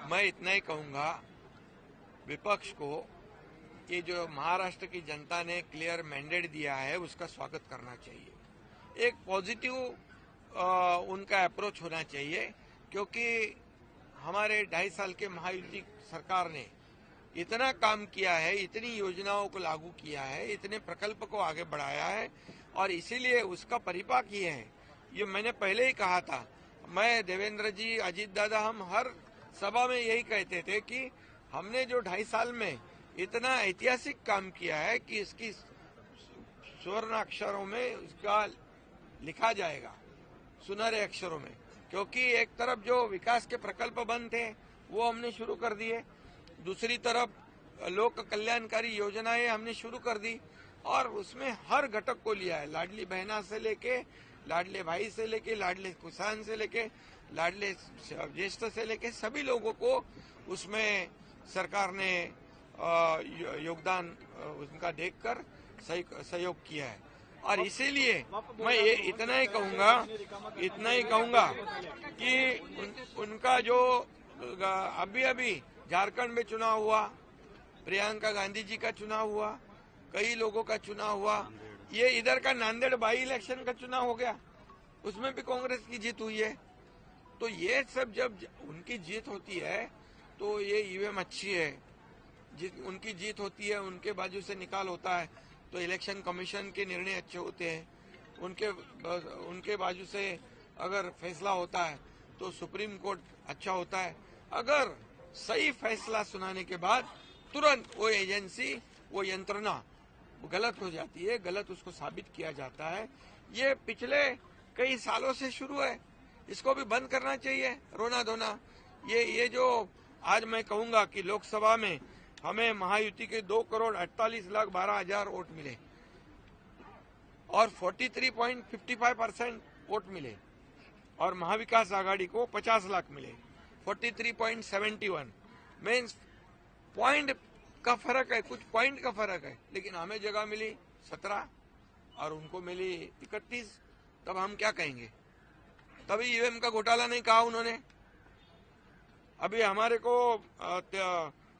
मैं इतना ही कहूंगा विपक्ष को, ये जो महाराष्ट्र की जनता ने क्लियर मैंडेट दिया है उसका स्वागत करना चाहिए। एक पॉजिटिव उनका अप्रोच होना चाहिए, क्योंकि हमारे 2.5 साल के महायुति सरकार ने इतना काम किया है, इतनी योजनाओं को लागू किया है, इतने प्रकल्प को आगे बढ़ाया है, और इसीलिए उसका परिपाक ये है। ये मैंने पहले ही कहा था, मैं, देवेंद्र जी, अजीत दादा, हम हर सभा में यही कहते थे कि हमने जो 2.5 साल में इतना ऐतिहासिक काम किया है कि इसकी स्वर्ण अक्षरों में उसका लिखा जाएगा, सुनहरे अक्षरों में। क्योंकि एक तरफ जो विकास के प्रकल्प बंद थे वो हमने शुरू कर दिए, दूसरी तरफ लोक कल्याणकारी योजनाएं हमने शुरू कर दी, और उसमें हर घटक को लिया है। लाडली बहना से लेके, लाडले भाई से लेके, लाडले किसान से लेके, लाडले ज्येष्ठ से लेके सभी लोगों को उसमें सरकार ने योगदान उनका देखकर सहयोग किया है। और इसीलिए मैं ये इतना ही कहूंगा कि उनका जो अभी झारखंड में चुनाव हुआ, प्रियंका गांधी जी का चुनाव हुआ, कई लोगों का चुनाव हुआ, ये इधर का नांदेड़ बाई इलेक्शन का चुनाव हो गया, उसमें भी कांग्रेस की जीत हुई है। तो ये सब जब उनकी जीत होती है तो ये ईवीएम अच्छी है, उनकी जीत होती है, उनके बाजू से निकाल होता है तो इलेक्शन कमीशन के निर्णय अच्छे होते हैं, उनके बाजू से अगर फैसला होता है तो सुप्रीम कोर्ट अच्छा होता है। अगर सही फैसला सुनाने के बाद तुरंत वो एजेंसी, वो यंत्रणा गलत हो जाती है, गलत उसको साबित किया जाता है। ये पिछले कई सालों से शुरू है, इसको भी बंद करना चाहिए रोना धोना। ये जो आज मैं कहूंगा कि लोकसभा में हमें महायुति के 2,48,12,000 वोट मिले और 43.55% वोट मिले, और महाविकास आघाड़ी को 50 लाख मिले, 43.71 मीन्स पॉइंट का फर्क है, कुछ पॉइंट का फर्क है। लेकिन हमें जगह मिली 17 और उनको मिली 31, तब हम क्या कहेंगे? तभी ईवीएम का घोटाला नहीं कहा उन्होंने। अभी हमारे को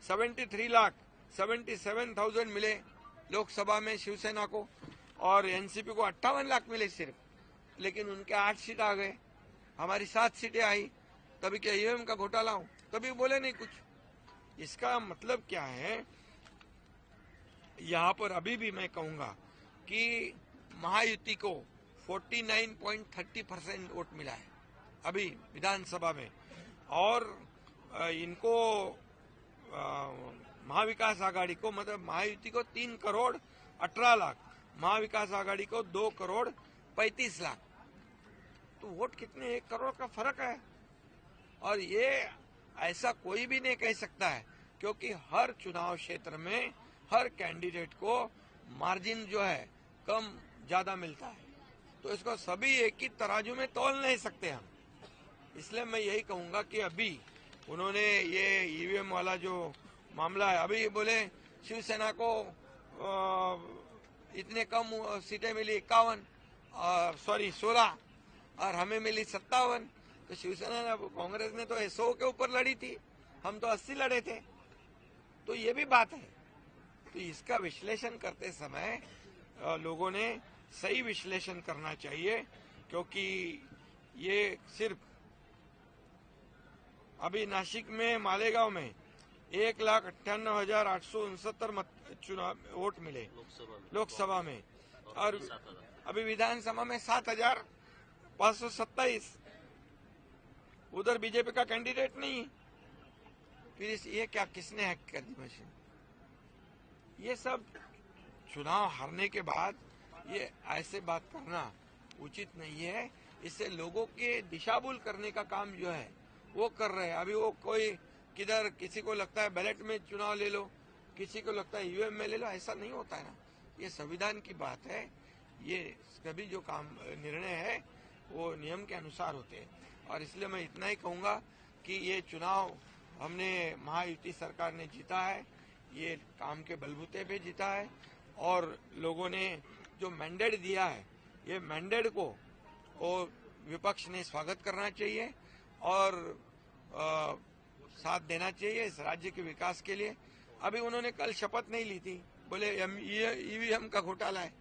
77,000 मिले लोकसभा में शिवसेना को, और एनसीपी को 58 लाख मिले सिर्फ, लेकिन उनके 8 सीट आ गए, हमारी 7 सीटें आई। तभी क्या ईवीएम का घोटाला हो? तभी बोले नहीं कुछ। इसका मतलब क्या है? यहाँ पर अभी भी मैं कहूंगा कि महायुति को 49.30% वोट मिला है अभी विधानसभा में, और इनको महाविकास आघाड़ी को, मतलब महायुति को 3,18,00,000, महाविकास आघाड़ी को 2,35,00,000। तो वोट कितने, 1 करोड़ का फर्क है। और ये ऐसा कोई भी नहीं कह सकता है, क्योंकि हर चुनाव क्षेत्र में हर कैंडिडेट को मार्जिन जो है कम ज्यादा मिलता है, तो इसको सभी एक ही तराजू में तौल नहीं सकते हम। इसलिए मैं यही कहूंगा कि अभी उन्होंने ये ईवीएम वाला जो मामला है, अभी बोले शिवसेना को इतने कम सीटें मिली 16 और हमें मिली 57। तो शिवसेना ने, कांग्रेस ने तो 100 के ऊपर लड़ी थी, हम तो 80 लड़े थे। तो ये भी बात है। तो इसका विश्लेषण करते समय लोगों ने सही विश्लेषण करना चाहिए, क्योंकि ये सिर्फ अभी नासिक में मालेगांव में 1,98,869 चुनाव वोट मिले लोकसभा में, और अभी विधानसभा में 7,527। उधर बीजेपी का कैंडिडेट नहीं। फिर ये क्या, किसने हैक कर दी मशीन? ये सब चुनाव हारने के बाद ये ऐसे बात करना उचित नहीं है। इससे लोगों के दिशाभूल करने का काम जो है वो कर रहे हैं। अभी वो कोई किधर, किसी को लगता है बैलेट में चुनाव ले लो, किसी को लगता है ईवीएम में ले लो, ऐसा नहीं होता है ना। ये संविधान की बात है, ये सभी जो काम निर्णय है वो नियम के अनुसार होते हैं। और इसलिए मैं इतना ही कहूंगा कि ये चुनाव हमने, महायुति सरकार ने जीता है, ये काम के बलबूते पे जीता है, और लोगों ने जो मैंडेट दिया है, ये मैंडेट को वो विपक्ष ने स्वागत करना चाहिए। और साथ देना चाहिए इस राज्य के विकास के लिए। अभी उन्होंने कल शपथ नहीं ली थी, बोले ईवीएम का घोटाला है,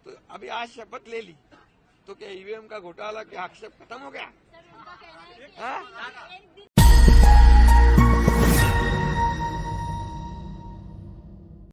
तो अभी आज शपथ ले ली, तो क्या ईवीएम का घोटाला के आक्षेप खत्म हो गया? सर, उनका कहना है कि हाँ? एक दिन